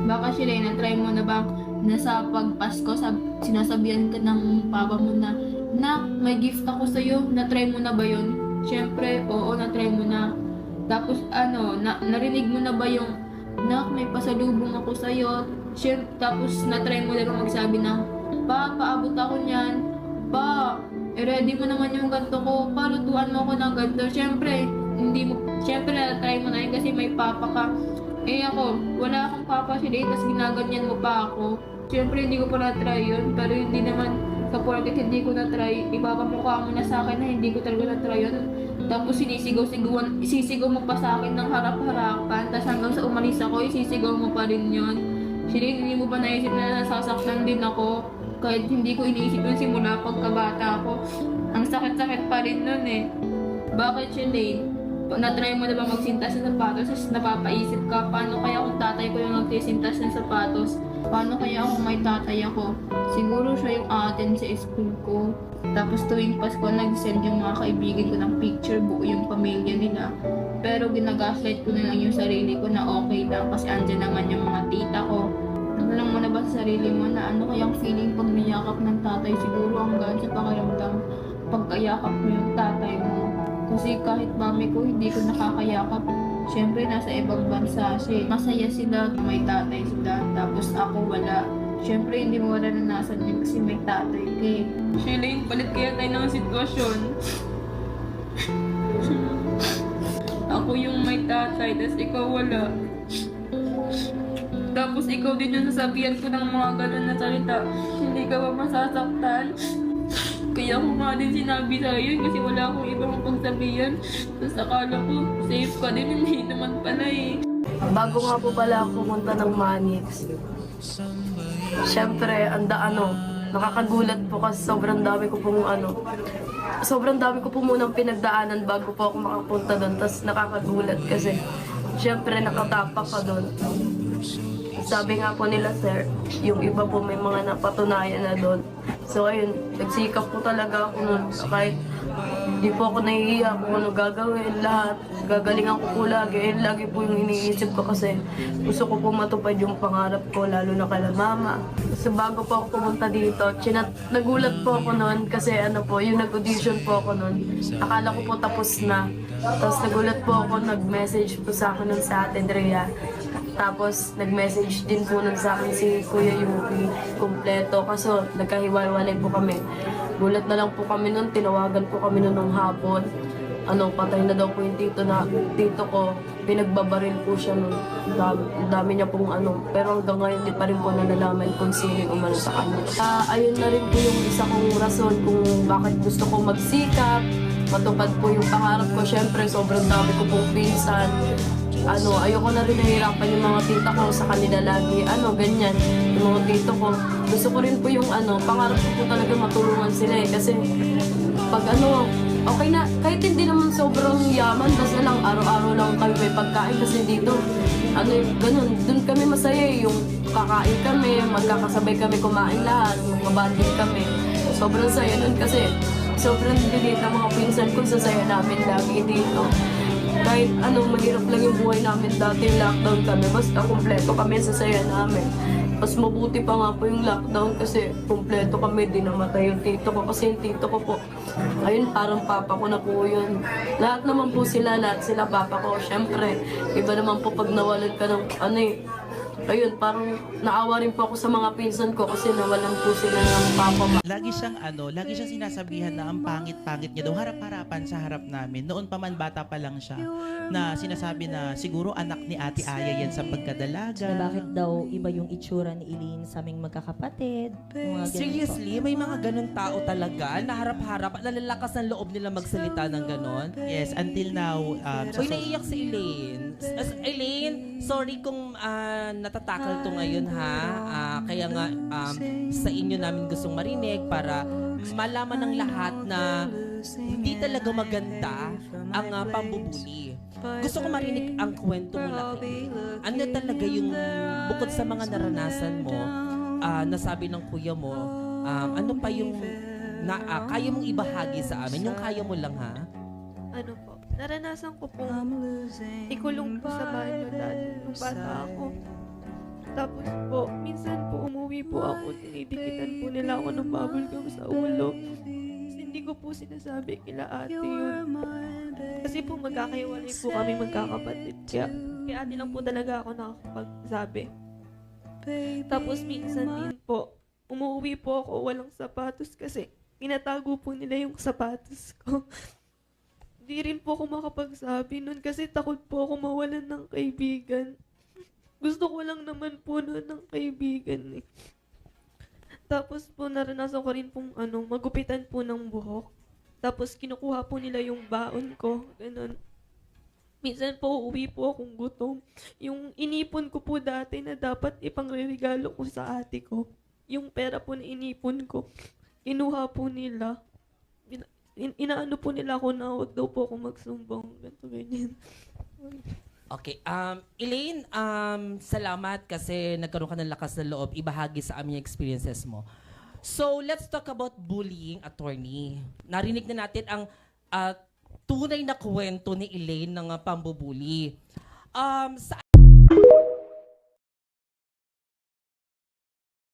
Baka Shilay, na-try mo na ba na sa pagpasko, sinasabihan ka ng papa mo na, "Nak, may gift ako sa'yo." Na-try mo na ba yun? Siyempre, oo, na-try mo na. Tapos narinig mo na ba yung, "Nak, may pasalubong ako sa'yo." Tapos na-try mo na rin magsabi ng, "Pa, paabot ako niyan. Pa, ready mo naman yung ganto ko. Pa, lutuan mo ako ng ganto." Siyempre na-try mo na yun kasi may papa ka. Eh ako, wala akong papa si Day, tapos ginaganyan mo pa ako. Siyempre hindi ko pa na-try yun, pero hindi naman sa porket hindi ko na-try, ipapamukha mo na sa akin na hindi ko talaga na-try yun. Tapos isisigaw mo pa sa akin ng harap-harapan, tapos hanggang sa umalis ako, isisigaw mo pa rin yun. Shireen, hindi mo ba naisip na nasasaktan din ako? Kahit hindi ko iniisip yun simula pagkabata ako. Ang sakit-sakit pa rin nun eh. Bakit, Shireen? Na-try mo na ba magsintas ng sapatos? Tapos napapaisip ka, paano kaya kung tatay ko yung nagsisintas ng sapatos? Paano kaya kung may tatay ako? Siguro siya yung atin sa school ko. Tapos tuwing Pasko, nag-send yung mga kaibigan ko ng picture, buo yung pamilya nila. Pero ginagaslight ko na lang yung sarili ko na okay lang kasi andyan naman yung mga tita ko. Alam mo na ba sa sarili mo na ano kayang feeling pag niyakap ng tatay? Siguro hanggang sa pakiramdam pagkayakap mo yung tatay mo. Kasi kahit mami ko, hindi ko nakakayakap. Siyempre, nasa ibang bansa siya. Masaya sila, may tatay sila. Tapos ako wala. Siyempre, hindi mo naranasan yun kasi may tatay ka eh. Shilane, palit kaya tayo ng sitwasyon. Ako yung may tatay, tapos ikaw wala. Tapos ikaw din yung sasabihan ko ng mga ganun na salita. Hindi ka ba masasaktan? Kaya ako nga din sinabi sa'yo kasi wala akong ibang pagsabihan. Tapos akala ko, safe ka din, hindi naman pala eh. Bago nga po pala ako pumunta ng Manix, syempre, nakakagulat po kasi sobrang dami ko po munang pinagdaanan bago po ako makapunta doon. Tapos nakakagulat kasi syempre nakatapak ka doon. Sabi nga po nila, sir, yung iba po may mga napatunayan na doon. So ayun, nagsikap po talaga ako nun. Kahit di po ako nahihiya kung ano gagawin, lahat. Gagalingan ko po lagi. Lagi po yung iniisip ko kasi gusto ko po matupad yung pangarap ko, lalo na kala mama. So bago po ako pumunta dito, nagulat po ako nun kasi yung nag-audition po ako nun. Akala ko po tapos na. Tapos nagulat po ako, nag-message po sa akin nun sa Ate Drea. Tapos nag-message din po nun sa akin si Kuya Yuki, kumpleto. Kaso nagkahiwalay po kami. Gulat na lang po kami nun, tinawagan po kami nun ng hapon. Patay na daw po yung tito ko. Pinagbabaril po siya nun. Dami niya pong Pero hanggang ngayon di pa rin po nalalaman kung sino yung umano sa kanya. Ayun na rin po yung isa kong rason kung bakit gusto ko magsikap. Matupad po yung pangarap ko. Siyempre, sobrang dami ko pong pinsan. Ayoko na rin nahihirapan yung mga tita ko sa kanila lagi. Ganyan. Yung mga tito ko. Gusto ko rin po yung pangarap ko po talaga matulungan sila eh. Kasi pag okay na, kahit hindi naman sobrang yaman, basta lang araw-araw lang kami may pagkain kasi dito, ganun, dun kami masaya eh, yung kakain kami, magkakasabay kami kumain lahat, magbabanding kami. Sobrang saya nun kasi sobrang lilit ng mga pinsan ko, sasaya namin lagi dito. Kahit mahirap lang yung buhay namin dati, lockdown kami, basta kumpleto kami, sasaya namin. Mas mabuti pa nga po yung lockdown kasi kumpleto kami, di namatay yung tito ko. Kasi yung tito ko po, ayun, parang papa ko na po yun. Lahat naman po sila, lahat sila papa ko. Siyempre, iba naman po pag nawalan ka ng ayun, parang naawa rin po ako sa mga pinsan ko kasi nawalan po sila ng papa. Lagi siyang sinasabihan na ang pangit-pangit niya daw, harap-harapan sa harap namin. Noon pa man, bata pa lang siya, na sinasabi na siguro anak ni Ate Aya yan sa pagkadalaga. Na bakit daw iba yung itsura ni Eileen sa aming magkakapatid. Mga ganun Seriously, may mga ganun tao talaga na harap-harap, nalalakas ng loob nila magsalita ng ganun. Yes, until now. Uy, naiiyak si Elaine. Elaine, sorry kung natatakal to ngayon ha. Kaya nga sa inyo namin gustong marinig para malaman ng lahat na hindi talaga maganda ang pambubuli. Gusto ko marinig ang kwento mo laki. Ano talaga yung bukod sa mga naranasan mo, nasabi ng kuya mo, ano pa yung kaya mong ibahagi sa amin? Yung kaya mo lang ha? Naranasan ko po ikulong po sa bahay ng dati nung bata ako. Tapos po, minsan po umuwi po ako, tinidikitan po nila ako ng bubble gum sa ulo. Tapos hindi ko po sinasabi kila ate yun. Kasi po magkakaiwalay po kami magkakapatid. Kaya ate lang po talaga ako nakakapagsabi. Tapos minsan din po, umuwi po ako walang sapatos kasi tinatago po nila yung sapatos ko. Di rin po ako makapagsabi nun kasi takot po ako mawalan ng kaibigan. Gusto ko lang naman po nun ng kaibigan eh. Tapos po naranasan ko rin pong magupitan po ng buhok. Tapos kinukuha po nila yung baon ko. Ganun. Minsan po uwi po akong gutom. Yung inipon ko po dati na dapat ipangregalo ko sa ate ko. Yung pera po na inipon ko, kinuha po nila. Inaano po nila ako na huwag daw po ako magsumbong. Ganito, ganyan. Okay. Elaine, salamat kasi nagkaroon ka ng lakas ng loob ibahagi sa amin yung experiences mo. So, let's talk about bullying, attorney. Narinig na natin ang tunay na kwento ni Elaine ng pambubuli. Sa